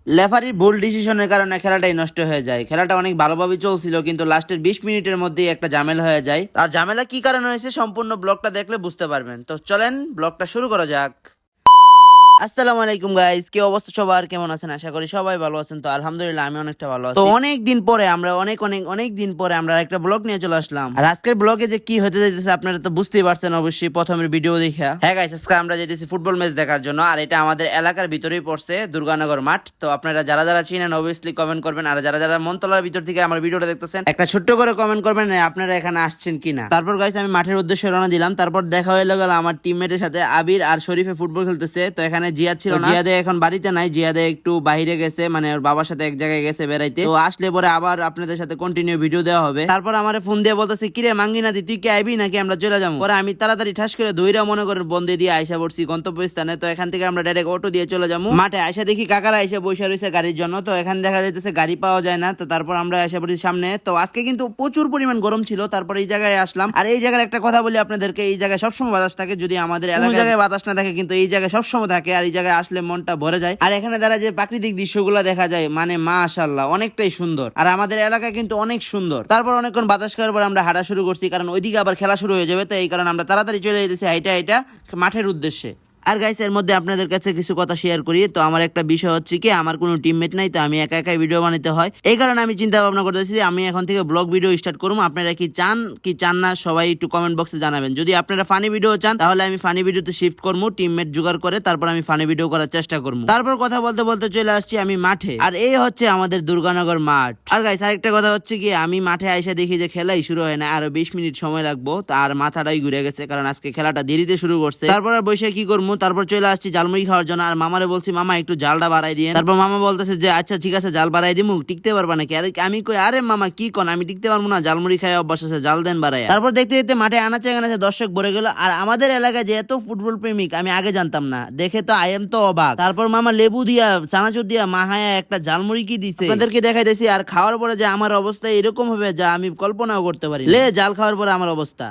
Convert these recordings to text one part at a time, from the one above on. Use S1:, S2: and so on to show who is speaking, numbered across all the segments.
S1: লেফারির ভুল ডিসিশনের কারণে খেলাটাই নষ্ট হয়ে যায়। খেলাটা অনেক ভালোভাবে চলছিল, কিন্তু লাস্টের 20 মিনিটের মধ্যেই একটা ঝামেলা হয়ে যায়। আর ঝামেলা কি কারণে হয়েছে সম্পূর্ণ ব্লগটা দেখলে বুঝতে পারবেন। তো চলেন ব্লগটা শুরু করা যাক। আসসালামু আলাইকুম গাইস, কি অবস্থা সবার, কেমন আছেন? আশা করি সবাই ভালো আছেন। তো আলহামদুলিল্লাহ আমি অনেকটা ভালো আছি। তো অনেক দিন পরে আমরা অনেক দিন পরে আমরা একটা ব্লগ নিয়ে চলে আসলাম। আর আজকের ব্লগে যে কি হতে যাইতেছে আপনারা তো বুঝতেই পারছেন অবশ্যই প্রথমের ভিডিও দেখা। হ্যাঁ গাইস, আজকে আমরা যাইতেছি ফুটবল ম্যাচ দেখার জন্য। আর এটা আমাদের এলাকার ভিতরেই পড়ছে, দুর্গানগর মাঠ। তো আপনারা যারা যারা চিনেন অবভিয়াসলি কমেন্ট করবেন, আর যারা যারা মনতলার ভিতর থেকে আমার ভিডিওটা দেখতেছেন একটা ছোট্ট করে কমেন্ট করবেন আপনারা এখানে আসছেন কিনা। তারপর গাইস আমি মাঠের উদ্দেশ্যে রওনা দিলাম। তারপর দেখা হয়ে গেল আমার টিমমেটের সাথে আবির আর শরীফে ফুটবল খেলতেছে। তো এখানে জিয়াদ ছিল না, জিয়াদে এখন বাড়িতে নাই, জিয়াদে একটু বাইরে গেছে, মানে ওর বাবার সাথে এক জায়গায় গেছে বেড়াইতে। তো আসলে পরে আবার আপনাদের সাথে কন্টিনিউ ভিডিও দেওয়া হবে। তারপর আমার ফোন দিয়ে বলতেছে, কিরে মাঙ্গিনাদি তুই কি আইবি নাকি আমরা চলে যাবো? পরে আমি তাড়াতাড়ি ঠাস করে দইরা মনে করেন বন্দে দিয়ে আইসা পড়ছি গন্তব্যস্থানে। তো এখান থেকে আমরা ডাইরেক্ট অটো দিয়ে চলে যাবো মাঠে। আইসা দেখি কাকারা এসে বসে রয়েছে গাড়ির জন্য। তো এখানে দেখা যাইতেছে গাড়ি পাওয়া যায় না। তো তারপর আমরা এসে পড়ছি সামনে। তো আজকে কিন্তু প্রচুর পরিমাণ গরম ছিল। তারপর এই জায়গায় আসলাম। আর এই জায়গার একটা কথা বলি আপনাদেরকে, এই জায়গায় সবসময় বাতাস থাকে। যদি আমাদের এলাকায় বাতাস না থাকে, কিন্তু এই জায়গায় সবসময় থাকে। আর এই জায়গায় আসলে মনটা ভরে যায়। আর এখানে দ্বারা যে প্রাকৃতিক দৃশ্যগুলো দেখা যায়, মানে মাশাআল্লাহ অনেকটাই সুন্দর। আর আমাদের এলাকা কিন্তু অনেক সুন্দর। তারপর অনেকক্ষণ বাতাস খাওয়ার পর আমরা হাঁটা শুরু করছি, কারণ ওইদিকে আবার খেলা শুরু হয়ে যাবে। তো এই কারণে আমরা তাড়াতাড়ি চলে যেতেছি হাইটা মাঠের উদ্দেশ্যে। আর গাইস এর মধ্যে আপনাদের কাছে কিছু কথা শেয়ার করি। তো আমার একটা বিষয় হচ্ছে কি, আমার কোনো টিমমেট নাই, তো আমি একা একাই ভিডিও বানাতে হয়। এই কারণে আমি চিন্তা ভাবনা করতেছি যে আমি এখন থেকে ব্লগ ভিডিও স্টার্ট করবো। আপনারা কি চান না সবাই একটু কমেন্ট বক্সে জানাবেন। যদি আপনারা ফানি ভিডিও চান তাহলে আমি ফানি ভিডিওতে শিফট করবো, টিমমেট জোগাড় করে তারপর আমি ফানি ভিডিও করার চেষ্টা করবো। তারপর কথা বলতে বলতে চলে আসছি আমি মাঠে। আর এই হচ্ছে আমাদের দুর্গানগর মাঠ। আর গাইস আরেকটা কথা হচ্ছে কি, আমি মাঠে আইসা দেখি যে খেলাই শুরু হয় না, আরো 20 মিনিট সময় লাগবো। তার মাথাটাই ঘুরে গেছে, কারণ আজকে খেলাটা দেরিতে শুরু করছে। তারপর আর বসে কি করবো, তারপর চলে আসছি জালমুড়ি খাওয়ার জন্য। আর মামারে বলছি মামা একটু জালটা বাড়াই দিয়ে। তারপর মামা বলতেছে যে আচ্ছা ঠিক আছে জাল বাড়াই দিমু, টিকতে পারবা নাকি? আরে আমি কই আরে মামা কি কোন, আমি টিকতে পারবো না, জালমুড়ি খাই অভ্যাস আছে, জাল দেন বাড়াই। তারপর দেখতে দেখতে মাঠে আনাচে আনাচে দর্শক ভরে গেল। আর আমাদের এলাকায় যে এত ফুটবল প্রেমিক আমি আগে জানতাম না, দেখে তো আই এম তো অবাক। তারপর মামা লেবু দিয়া চানাচুর দিয়া মাহায়া একটা জালমুড়ি কি দিছে আপনাদেরকে দেখাইতেছি। আর খাওয়ার পরে যে আমার অবস্থা এরকম হবে যা আমি কল্পনাও করতে পারি। লে জাল খাওয়ার পরে আমার অবস্থা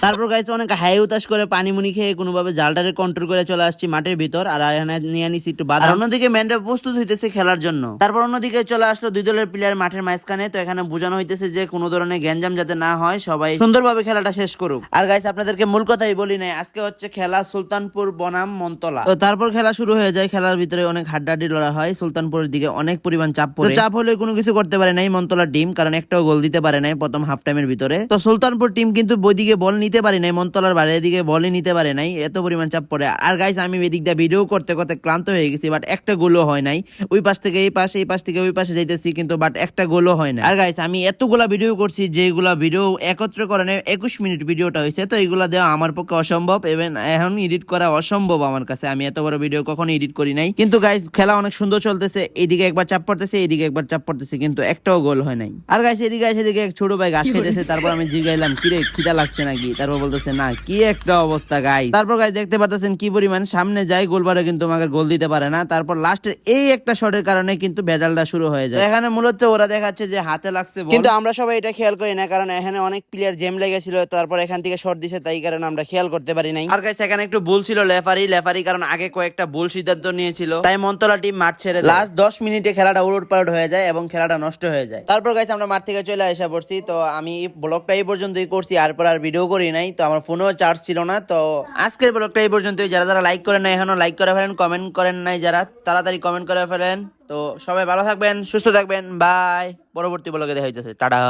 S1: তারপর গাইছে অনেক হাই উতাস করে পানি মুনি খেয়ে কোনোভাবে জালটারে কন্ট্রোল করে চলে আসছি মাঠের ভিতর। আর এখানে নিয়ে নিছি একটু বাদাম। অন্যদিকে ম্যানরা প্রস্তুত হইতেছে খেলার জন্য। তারপর অন্যদিকে চলে আসলো দুই দলের প্লেয়ার মাঠের মাঝখানে। তো এখানে বোঝানো হইতেছে যে কোনো ধরনের গ্যাঞ্জাম যাতে না হয়, সবাই সুন্দরভাবে খেলাটা শেষ করুক। আর গাইস আপনাদেরকে মূল কথাই বলি নাই, আজকে হচ্ছে খেলা সুলতানপুর বনাম মনতলা। তো তারপর খেলা শুরু হয়ে যায়। খেলার ভিতরে অনেক হাড্ডাহাড্ডি লড়া হয়। সুলতানপুরের দিকে অনেক পরিমাণ চাপ পড়ে। চাপ হলে কোনো কিছু করতে পারে নাই মনতলার টিম, কারণ একটাও গোল দিতে পারে নাই প্রথম হাফ টাইমের ভিতরে। তো সুলতানপুর টিম কিন্তু বইদিকে বল নিতে পারে নাই, মনতলার বাইরের দিকে বলই নিতে পারে নাই, এত পরিমাণ চাপ পড়ে। আর গাইস আমি এদিক দিয়ে ভিডিও করতে করতে ক্লান্ত হয়ে গেছি, বাট একটা গোলও হয় নাই। ওই পাশ থেকে এই পাশে, এই পাশ থেকে ওই পাশে যাইতেছি, কিন্তু বাট একটা গোলও হয় না। আর গাইস আমি এতগুলা ভিডিও করছি, যেগুলা ভিডিও একত্র করে 21 মিনিট ভিডিওটা হয়েছে। তো এইগুলা দেওয়া আমার পক্ষে অসম্ভব, এবং এখন এডিট করা অসম্ভব আমার কাছে। আমি এত বড় ভিডিও কখনো এডিট করি নাই। কিন্তু গাইস খেলা অনেক সুন্দর চলতেছে, এইদিকে একবার চাপ পড়তেছে, এইদিকে একবার চাপ পড়তেছে, কিন্তু একটাও গোল হয় নাই। আর গাইস এদিকে এক ছোট ভাই ঘাস খাইতেছে। তারপর আমি জিগাইলাম কিরে খিদা লাগছে নাকি? তারপর বলতেছে না, কি একটা অবস্থা গাইস। তারপর গাইস দেখতে পারতেছেন কি পরিমাণ সামনে যায় গোলবারে, কিন্তু আমাকে গোল দিতে পারে না। তারপর লাস্টের এই একটা শটের কারণে কিন্তু ভেজালটা শুরু হয়ে যায়। এখানে মূলত ওরা দেখাচ্ছে যে হাতে লাগছে বল, কিন্তু আমরা সবাই এটা খেয়াল করি না, কারণ এখানে অনেক প্লেয়ার জেম লেগেছিল। তারপর এখান থেকে শট দিছে, তাই কারণে আমরা খেয়াল করতে পারি নাই। আর গাইস এখানে একটু ভুল ছিল লেফারি, কারণ আগে কয়েকটা ভুল সিদ্ধান্ত নিয়েছিল, তাই মনতলা টিম মাঠ ছেড়ে লাস্ট 10 মিনিটে খেলাটা উলটপালট হয়ে যায় এবং খেলাটা নষ্ট হয়ে যায়। তারপর গাইস আমরা মাঠ থেকে চলে আসা পড়ছি। তো আমি ব্লগটা এই পর্যন্তই করছি, এরপর আর ভিডিও করি নাই। তো আমার ফোনেও চার্জ ছিল না। তো আজকের ব্লগটা এই পর্যন্তই। যারা যারা লাইক করেন না এখনো লাইক করে ফেলেন, কমেন্ট করেন নাই যারা তাড়াতাড়ি কমেন্ট করে ফেলেন। তো সবাই ভালো থাকবেন, সুস্থ থাকবেন, বাই। পরবর্তী ব্লগে দেখা হইতেছে, টাটা।